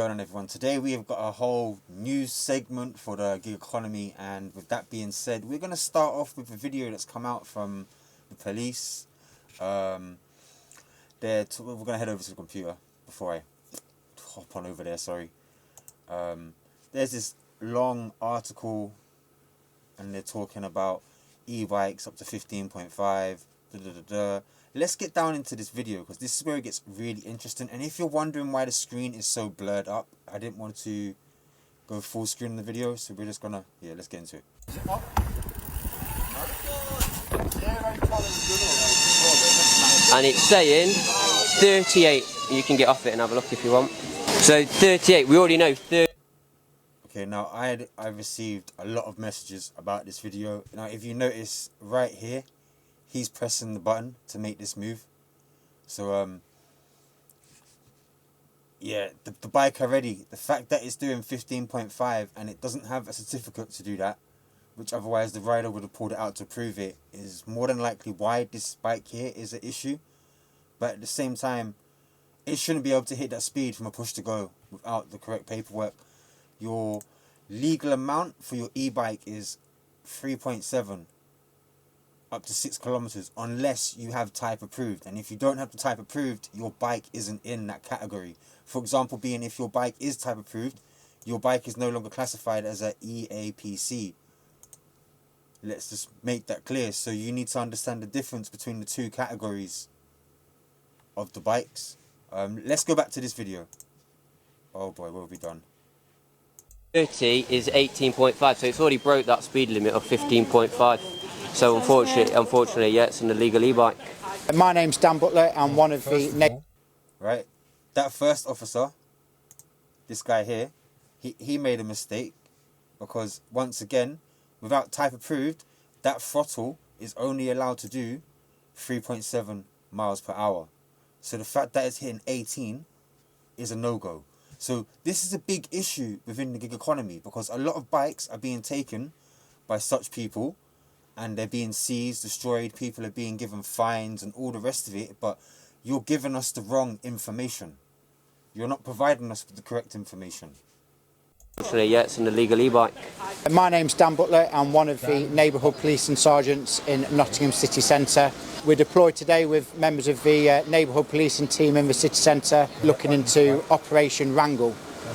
going on, everyone? Today we have got a whole news segment for the gig economy, and with that being said, we're going to start off with a video that's come out from the police. We're going to head over to the computer before I hop on over there, sorry. There's this long article and they're talking about e-bikes up to 15.5. Let's get down into this video because this is where it gets really interesting. And if you're wondering why the screen is so blurred up, I didn't want to go full screen in the video, so we're just gonna, let's get into it. And it's saying 38. You can get off it and have a look if you want. So 38, we already know 30. Okay, now I received a lot of messages about this video. Now if you notice right here, he's pressing the button to make this move. So yeah, the bike already, the fact that it's doing 15.5 and it doesn't have a certificate to do that, which otherwise the rider would have pulled it out to prove it, is more than likely why this bike here is an issue. But at the same time, it shouldn't be able to hit that speed from a push to go without the correct paperwork. Your legal amount for your e-bike is 3.7 up to 6 kilometers unless you have type approved. And if you don't have the type approved, your bike isn't in that category. For example, being if your bike is type approved, your bike is no longer classified as a EAPC. Let's just make that clear. So you need to understand the difference between the two categories of the bikes. Let's go back to this video. Oh boy, what have we done? 30 is 18.5, so it's already broke that speed limit of 15.5. So unfortunately, yeah, it's an illegal e-bike. My name's Dan Butler. I'm one of the... Right, that first officer, this guy here, he made a mistake because once again, without type approved, that throttle is only allowed to do 3.7 miles per hour. So the fact that it's hitting 18 is a no-go. So this is a big issue within the gig economy because a lot of bikes are being taken by such people and they're being seized, destroyed, people are being given fines and all the rest of it, but you're giving us the wrong information. You're not providing us with the correct information. Unfortunately, yeah, it's an illegal e-bike. My name's Dan Butler. I'm one of the neighbourhood police and sergeants in Nottingham City Centre. We're deployed today with members of the neighbourhood policing team in the city centre looking into Operation Wrangle,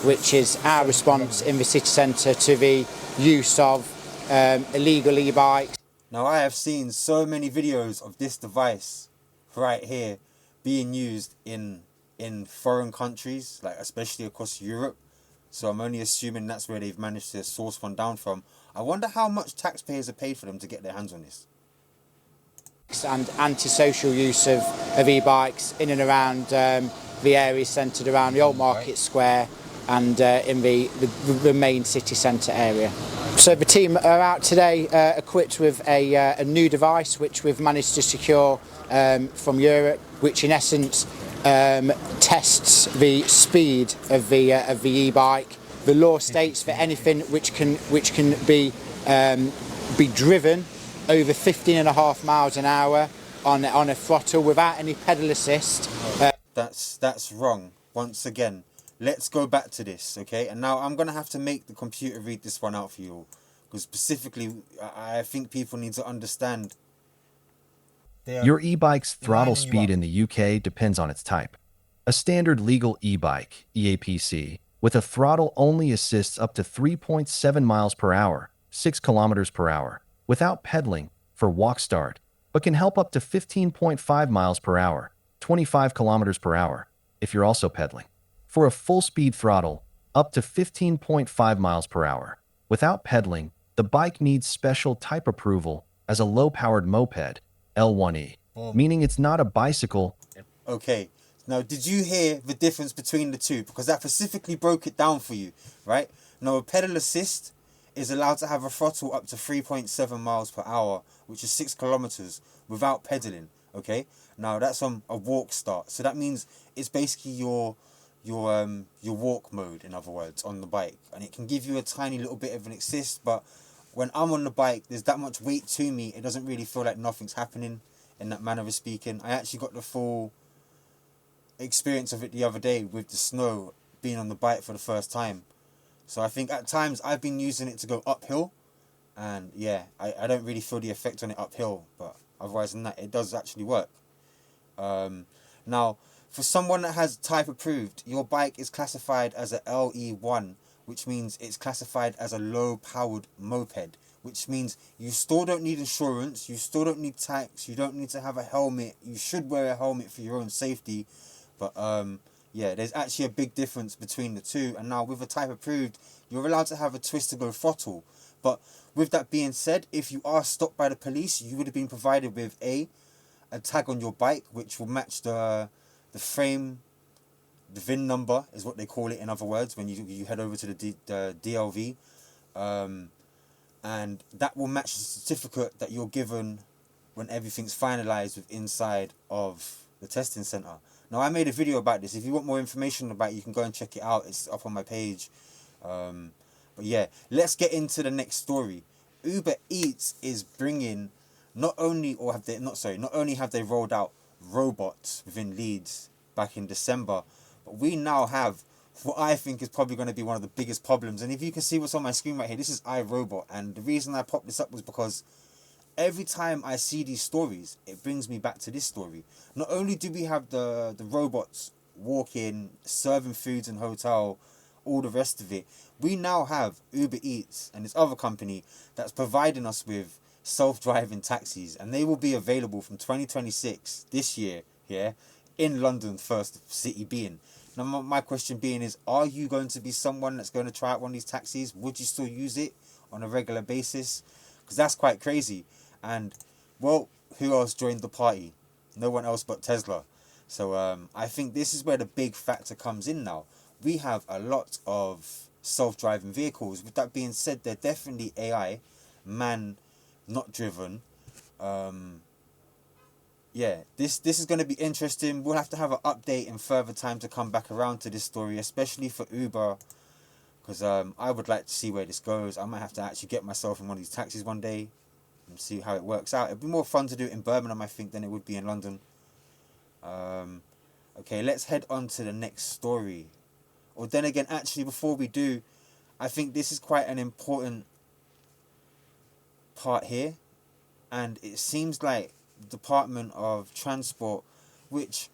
which is our response in the city centre to the use of illegal e-bikes. Now I have seen so many videos of this device right here being used in foreign countries, like especially across Europe. So I'm only assuming that's where they've managed to source one down from. I wonder how much taxpayers are paid for them to get their hands on this. And antisocial use of e-bikes in and around the areas centred around the Old Market Square and in the main city centre area. So the team are out today equipped with a new device which we've managed to secure from Europe, which in essence tests the speed of the e-bike. The law states that anything which can be driven over 15.5 miles an hour on a throttle without any pedal assist. That's wrong. Once again, let's go back to this, okay? And now I'm gonna have to make the computer read this one out for you all, because specifically, I think people need to understand. Your e-bike's throttle speed in the UK depends on its type. A standard legal e-bike, EAPC, with a throttle only assists up to 3.7 miles per hour, 6 kilometers per hour, without pedaling for walk start, but can help up to 15.5 miles per hour, 25 kilometers per hour, if you're also pedaling. For a full-speed throttle, up to 15.5 miles per hour. Without pedaling, the bike needs special type approval as a low-powered moped, L1E, meaning it's not a bicycle. Okay, now did you hear the difference between the two? Because that specifically broke it down for you, right? Now a pedal assist is allowed to have a throttle up to 3.7 miles per hour, which is 6 kilometers without pedaling, okay? Now that's on a walk start. So that means it's basically your walk mode, in other words, on the bike. And it can give you a tiny little bit of an assist, but when I'm on the bike, there's that much weight to me, it doesn't really feel like nothing's happening in that manner of speaking. I actually got the full experience of it the other day with the snow being on the bike for the first time. So I think at times I've been using it to go uphill, and yeah, I don't really feel the effect on it uphill, but otherwise than that, it does actually work. Now, for someone that has type approved, your bike is classified as a LE1, which means it's classified as a low powered moped, which means you still don't need insurance, you still don't need tax, you don't need to have a helmet. You should wear a helmet for your own safety, but yeah, there's actually a big difference between the two. And now with a type approved, you're allowed to have a twist to go throttle. But with that being said, if you are stopped by the police, you would have been provided with a tag on your bike which will match the frame, the VIN number is what they call it, in other words, when you head over to the DLV, and that will match the certificate that you're given when everything's finalized with inside of the testing center. Now, I made a video about this. If you want more information about it, you can go and check it out. It's up on my page. But yeah, let's get into the next story. UberEATS is bringing not only have they rolled out robots within Leeds back in December, but we now have what I think is probably going to be one of the biggest problems. And if you can see what's on my screen right here, this is iRobot, and the reason I popped this up was because every time I see these stories, it brings me back to this story. Not only do we have the robots walking, serving foods in hotel, all the rest of it, we now have UberEATS and this other company that's providing us with self-driving taxis, and they will be available from 2026, this year, here in London, first city being. Now my question being is, are you going to be someone that's going to try out one of these taxis? Would you still use it on a regular basis? Because that's quite crazy. And well, who else joined the party? No one else but Tesla. So I think this is where the big factor comes in now. We have a lot of self-driving vehicles. With that being said, they're definitely AI, man not driven. Yeah, this is going to be interesting. We'll have to have an update in further time to come back around to this story, especially for Uber, because I would like to see where this goes. I might have to actually get myself in one of these taxis one day and see how it works out. It'd be more fun to do it in Birmingham, I think, than it would be in London. Okay, let's head on to the next story. Or then again, actually, before we do, I think this is quite an important part here, and it seems like the Department of Transport, which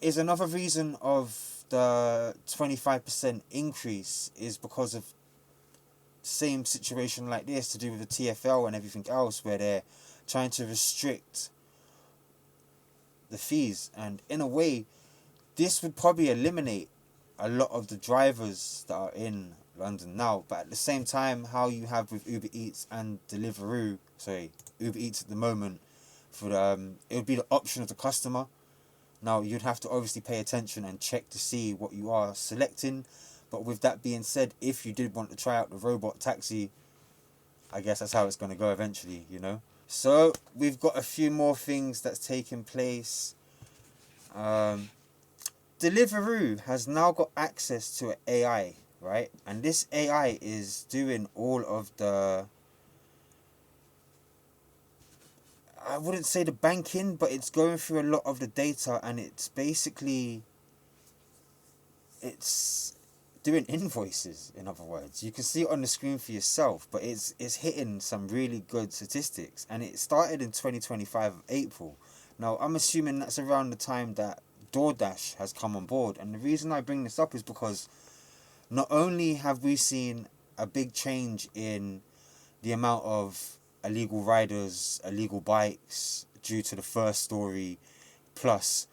is another reason of the 25% increase, is because of same situation like this to do with the TfL and everything else, where they're trying to restrict the fees. And in a way, this would probably eliminate a lot of the drivers that are in London now. But at the same time, how you have with UberEATS and Deliveroo, UberEATS at the moment, for it would be the option of the customer. Now, you'd have to obviously pay attention and check to see what you are selecting. But with that being said, if you did want to try out the robot taxi, I guess that's how it's going to go eventually, you know. So we've got a few more things that's taking place. Deliveroo has now got access to an AI, right? And this AI is doing all of the, I wouldn't say the banking, but it's going through a lot of the data, and it's basically, it's doing invoices, in other words. You can see it on the screen for yourself, but it's hitting some really good statistics. And it started in 2025 of April. Now, I'm assuming that's around the time that DoorDash has come on board. And the reason I bring this up is because not only have we seen a big change in the amount of illegal riders, illegal bikes due to the first story, plus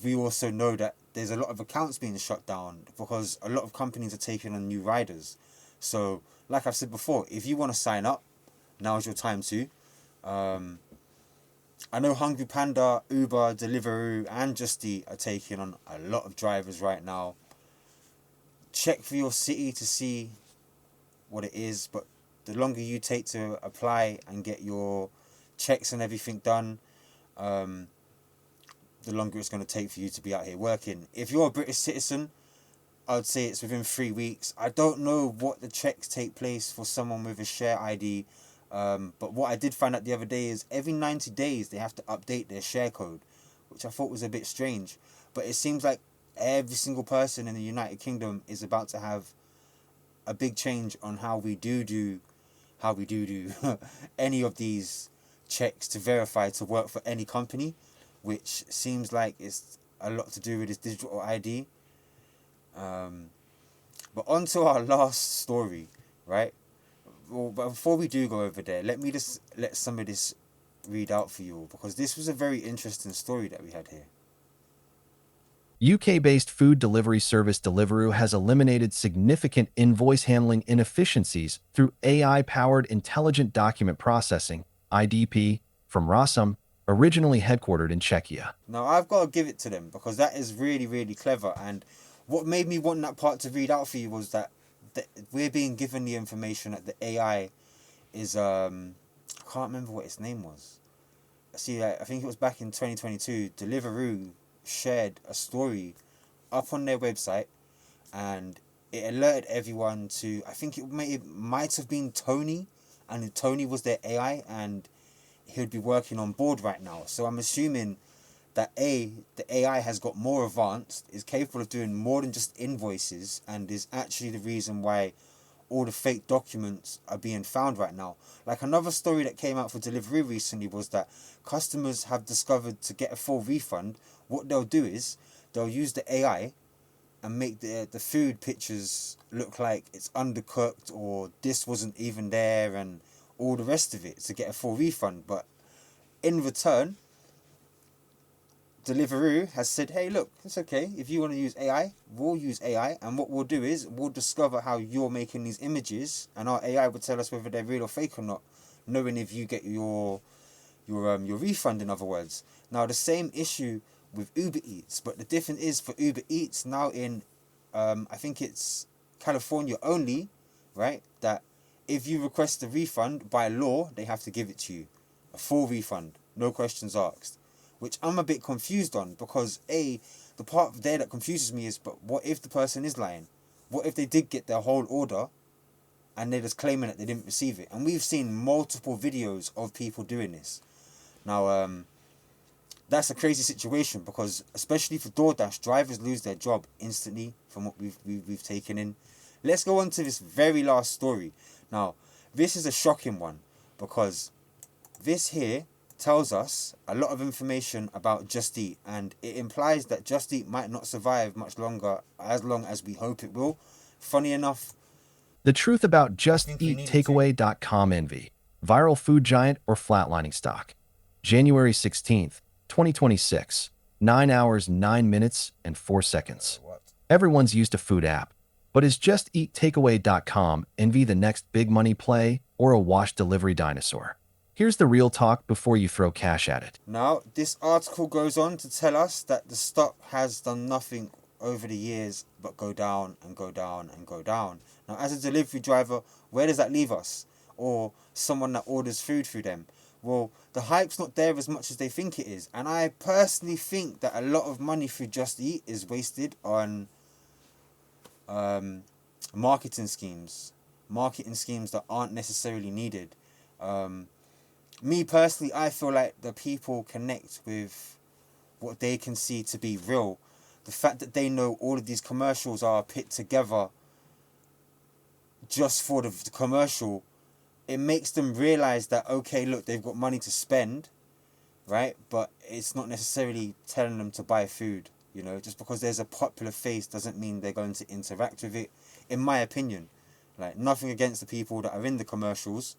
we also know that there's a lot of accounts being shut down because a lot of companies are taking on new riders. So, like I've said before, if you want to sign up, now's your time to. I know Hungry Panda, Uber, Deliveroo and Just Eat are taking on a lot of drivers right now. Check for your city to see what it is, but the longer you take to apply and get your checks and everything done, the longer it's going to take for you to be out here working. If you're a British citizen, I would say it's within 3 weeks. I don't know what the checks take place for someone with a share ID, but what I did find out the other day is every 90 days they have to update their share code, which I thought was a bit strange. But it seems like every single person in the United Kingdom is about to have a big change on how we do any of these checks to verify to work for any company, which seems like it's a lot to do with this digital ID. But on to our last story, right? Well, but before we do go over there, let me just let some of this read out for you all, because this was a very interesting story that we had here. UK-based food delivery service Deliveroo has eliminated significant invoice handling inefficiencies through AI-powered intelligent document processing, IDP, from Rossum, originally headquartered in Czechia. Now, I've got to give it to them because that is really, really clever. And what made me want that part to read out for you was that we're being given the information that the AI is, I can't remember what its name was. See, I think it was back in 2022, Deliveroo shared a story up on their website, and it alerted everyone to, I think it might have been Tony, and Tony was their AI, and he would be working on board right now. So I'm assuming that the AI has got more advanced, is capable of doing more than just invoices, and is actually the reason why all the fake documents are being found right now. Like, another story that came out for Deliveroo recently was that customers have discovered to get a full refund, what they'll do is they'll use the AI and make the food pictures look like it's undercooked, or this wasn't even there, and all the rest of it to get a full refund. But in return, Deliveroo has said, hey, look, it's okay. If you want to use AI, we'll use AI. And what we'll do is we'll discover how you're making these images, and our AI will tell us whether they're real or fake or not, knowing if you get your refund, in other words. Now, the same issue with UberEATS, but the difference is for UberEATS now in, I think it's California only, right? That if you request a refund, by law, they have to give it to you. A full refund, no questions asked. Which I'm a bit confused on, because the part there that confuses me is, but what if the person is lying? What if they did get their whole order and they're just claiming that they didn't receive it? And we've seen multiple videos of people doing this. Now, that's a crazy situation, because especially for DoorDash, drivers lose their job instantly from what we've taken in. Let's go on to this very last story. Now, this is a shocking one, because this here tells us a lot of information about Just Eat, and it implies that Just Eat might not survive much longer, as long as we hope it will. Funny enough, The truth about JustEatTakeaway.com envy, viral food giant or flatlining stock. January 16th, 2026, 9 hours, 9 minutes, and 4 seconds. Everyone's used a food app, but is JustEatTakeaway.com envy the next big money play or a wash delivery dinosaur? Here's the real talk before you throw cash at it. now this article goes on to tell us that the stock has done nothing over the years but go down and go down and go down. Now, as a delivery driver, where does that leave us? Or someone that orders food through them? Well, the hype's not there as much as they think it is. And I personally think that a lot of money through Just Eat is wasted on marketing schemes that aren't necessarily needed. Me personally, I feel like the people connect with what they can see to be real. The fact that they know all of these commercials are put together just for the commercial, it makes them realize that, okay, look, they've got money to spend, right? But it's not necessarily telling them to buy food, you know. Just because there's a popular face doesn't mean they're going to interact with it, in my opinion. Like, nothing against the people that are in the commercials,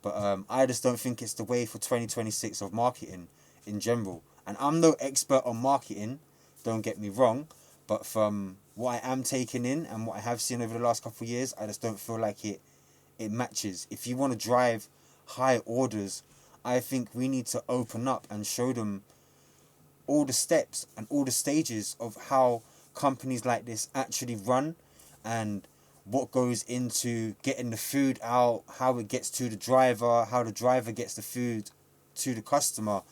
but I just don't think it's the way for 2026 of marketing in general. And I'm no expert on marketing, don't get me wrong, but from what I am taking in and what I have seen over the last couple of years, I just don't feel like it matches. If you want to drive high orders, I think we need to open up and show them all the steps and all the stages of how companies like this actually run, and what goes into getting the food out, how it gets to the driver, how the driver gets the food to the customer,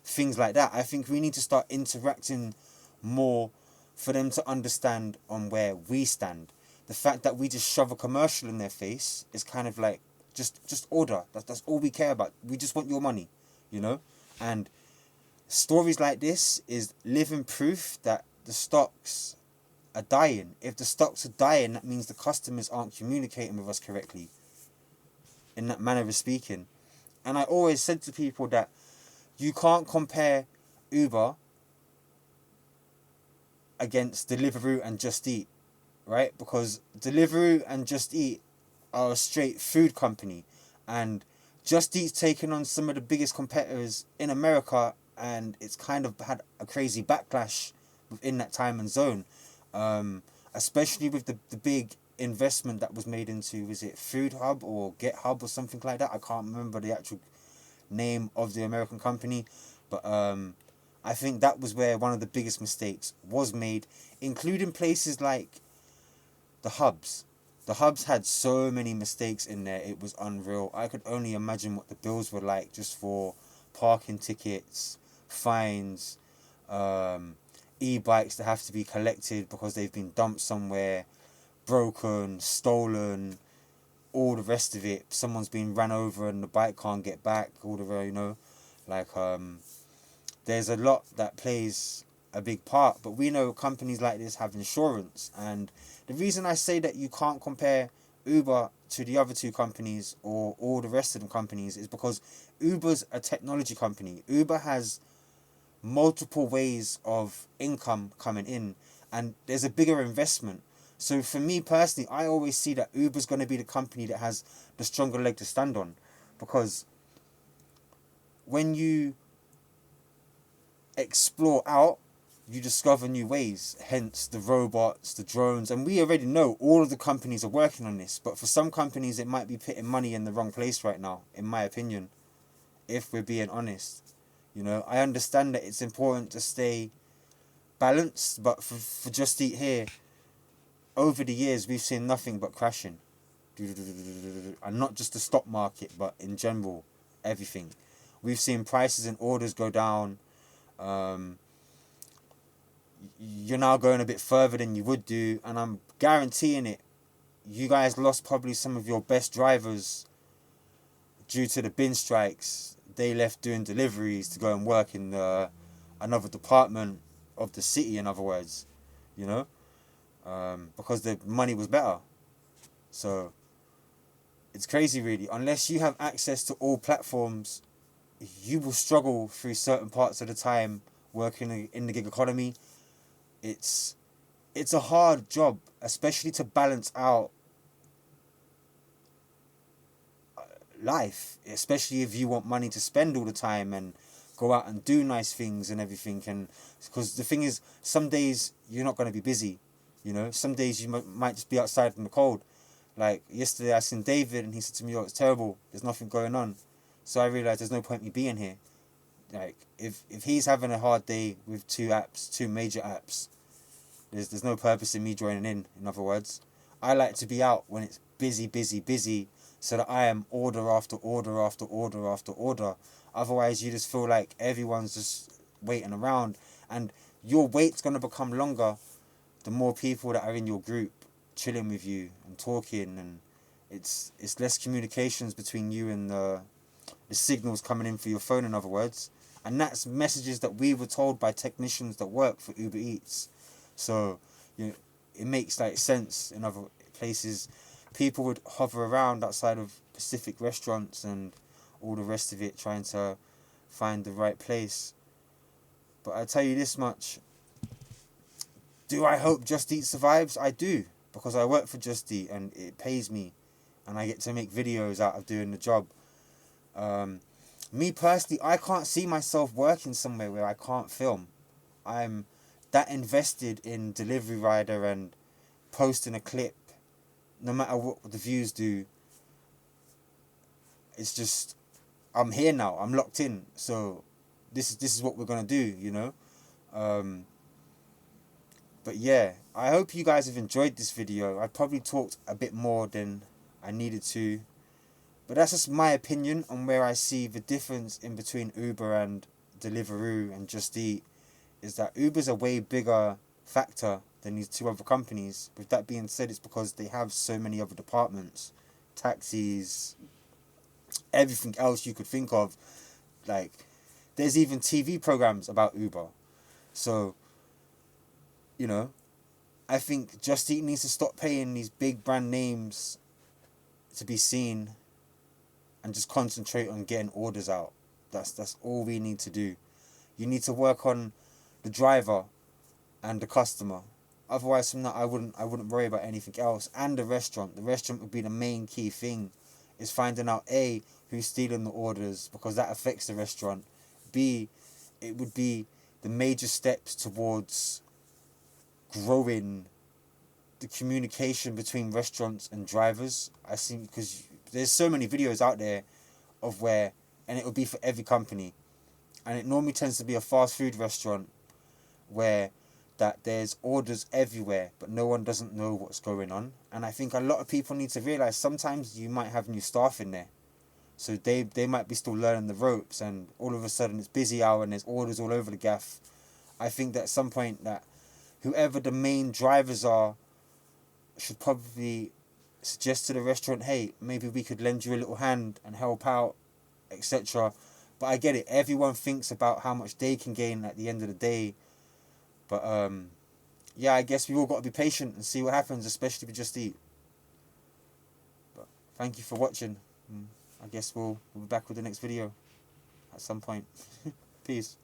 things like that. I think we need to start interacting more for them to understand on where we stand. The fact that we just shove a commercial in their face is kind of like, just order. That's all we care about. We just want your money, you know? And stories like this is living proof that the stocks are dying. If the stocks are dying, that means the customers aren't communicating with us correctly, in that manner of speaking. And I always said to people that you can't compare Uber against Deliveroo and Just Eat, right? Because Deliveroo and Just Eat are a straight food company, and Just Eat's taken on some of the biggest competitors in America, and it's kind of had a crazy backlash within that time and zone, especially with the big investment that was made into, was it Food Hub or Get Hub or something like that? I can't remember the actual name of the American company, but I think that was where one of the biggest mistakes was made, including places like the hubs. The hubs had so many mistakes in there, it was unreal. I could only imagine what the bills were like just for parking tickets, fines, e-bikes that have to be collected because they've been dumped somewhere, broken, stolen, all the rest of it. Someone's been ran over and the bike can't get back, all the way, you know. Like, there's a lot that plays a big part, but we know companies like this have insurance. And the reason I say that you can't compare Uber to the other two companies or all the rest of the companies is because Uber's a technology company. Uber has multiple ways of income coming in, and there's a bigger investment. So for me personally, I always see that Uber's going to be the company that has the stronger leg to stand on, because when you explore out, you discover new ways, hence the robots, the drones, and we already know all of the companies are working on this, but for some companies it might be putting money in the wrong place right now, in my opinion, if we're being honest. You know, I understand that it's important to stay balanced, but for Just Eat here, over the years we've seen nothing but crashing. And not just the stock market, but in general, everything. We've seen prices and orders go down. You're now going a bit further than you would do, and I'm guaranteeing it, you guys lost probably some of your best drivers due to the bin strikes. They left doing deliveries to go and work in another department of the city, in other words, you know, because the money was better. So it's crazy, really. Unless you have access to all platforms, you will struggle through certain parts of the time working in the gig economy. It's a hard job, especially to balance out life, especially if you want money to spend all the time and go out and do nice things and everything. And because the thing is, some days you're not going to be busy, you know. Some days you might just be outside in the cold. Like yesterday I seen David and he said to me, "Oh, it's terrible, there's nothing going on." So I realized there's no point me being here. Like if he's having a hard day with two major apps, there's no purpose in me joining in other words. I like to be out when it's busy, so that I am order after order after order after order. Otherwise you just feel like everyone's just waiting around, and your wait's going to become longer the more people that are in your group chilling with you and talking, and it's less communications between you and the signals coming in for your phone, in other words. And that's messages that we were told by technicians that work for UberEATS. So, you know, it makes like sense. In other places, people would hover around outside of specific restaurants and all the rest of it, trying to find the right place. But I tell you this much: do I hope Just Eat survives? I do, because I work for Just Eat and it pays me, and I get to make videos out of doing the job. Me personally, I can't see myself working somewhere where I can't film. I'm that invested in Delivery Rider and posting a clip, no matter what the views do. It's just, I'm here now, I'm locked in, so this is what we're gonna do, you know. But yeah, I hope you guys have enjoyed this video. I probably talked a bit more than I needed to, but that's just my opinion on where I see the difference in between Uber and Deliveroo and Just Eat, is that Uber's a way bigger factor than these two other companies. With that being said, it's because they have so many other departments, taxis, everything else you could think of. Like, there's even TV programs about Uber. So you know, I think Just Eat needs to stop paying these big brand names to be seen and just concentrate on getting orders out. That's all we need to do. You need to work on the driver and the customer. Otherwise, from that, I wouldn't worry about anything else. And the restaurant. The restaurant would be the main key thing, is finding out A, who's stealing the orders, because that affects the restaurant. B, it would be the major steps towards growing the communication between restaurants and drivers. I think because there's so many videos out there of where, and it will be for every company, and it normally tends to be a fast food restaurant where that there's orders everywhere but no one doesn't know what's going on. And I think a lot of people need to realize sometimes you might have new staff in there, so they might be still learning the ropes, and all of a sudden it's busy hour and there's orders all over the gaff. I think that at some point that whoever the main drivers are should probably suggest to the restaurant, hey, maybe we could lend you a little hand and help out, etc. But I get it, everyone thinks about how much they can gain at the end of the day. But yeah, I guess we all got to be patient and see what happens, especially with Just Eat. But thank you for watching. I guess we'll be back with the next video at some point. Peace.